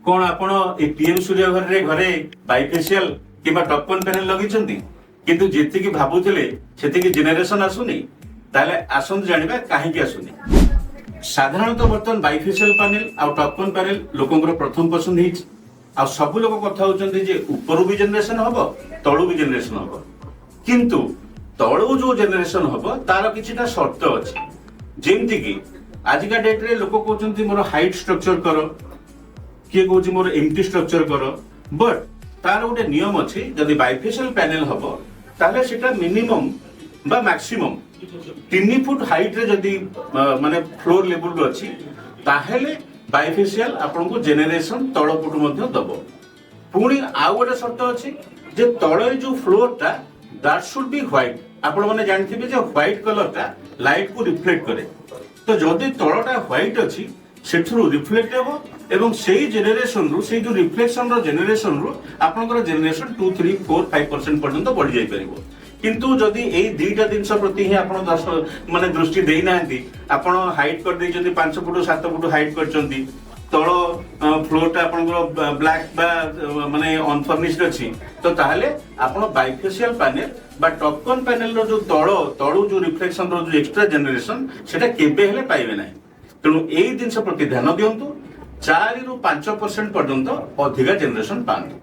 कौन आपण A PM सूर्य घर रे घरे बाइफेशियल किबा टॉपकॉन पैनल लगिचंती किंतु जेति की भाबुथिले सेति की जनरेशन आसुनी ताले आसंत जानिबा काहे की आसुनी। साधारणतः बर्तमान बाइफेशियल पैनल आ टॉपकॉन पैनल लोकंकर प्रथम पसंद हिच आ सब लोक कथा होचंती जे ऊपर भी जनरेशन हबो तळु भी जनरेशन हबो किंतु तळु जो जनरेशन हबो तार किछिटा शर्त अछि जेमति की आजिका डेट रे लोक कहउचंती मोर हाइट स्ट्रक्चर करो किए कहउची मोर एम्प्टी स्ट्रक्चर करो बट तार गोटे नियम अछि जदि बाइफेशियल पैनल हबो ताले सेटा मिनिमम बा मैक्सिमम 3 फुट हाइट रे जदि माने फ्लोर लेवल रो अछि ताहेले बाइफेशियल आपन को जेनरेशन तळ पुट मध्ये दबो। पुणी आ गोटे शर्त अछि जे तळे जो फ्लोर ता दैट शुड बी व्हाइट। आपण माने जानथिबे जे व्हाइट कलर ता लाइट को रिफ्लेक्ट करे तो जदि तळटा व्हाइट अछि सेठरू रिफ्लेक्ट हेबो एवं सेही जेनरेशन रु सेही जो रिफ्लेक्शन रो जेनरेशन रु आपनकर जेनरेशन 2 3 4 5% पर्यंत बढ़ी जाई परिबो। किंतु जदि एई दुईटा जिनस प्रति ही आपण माने दृष्टि देई नाहंती आपण हाइट कर देइचंती 5 फुट 7 फुट हाइट करचंती तळ फ्लोरटा आपनकर ब्लैक बा माने अनफर्निश्ड अछि तो ताहले आपण बाइफेशियल पैनल बा टॉपकॉन पैनल रो जो तळु जो रिफ्लेक्शन रो जो एक्स्ट्रा जेनरेशन सेटा केबे हेले पाइबे नाही। तेणु एई जिनस प्रति ध्यान दियंतु 4 रु 5% पर्यंत अधिका जेनरेशन पांतु।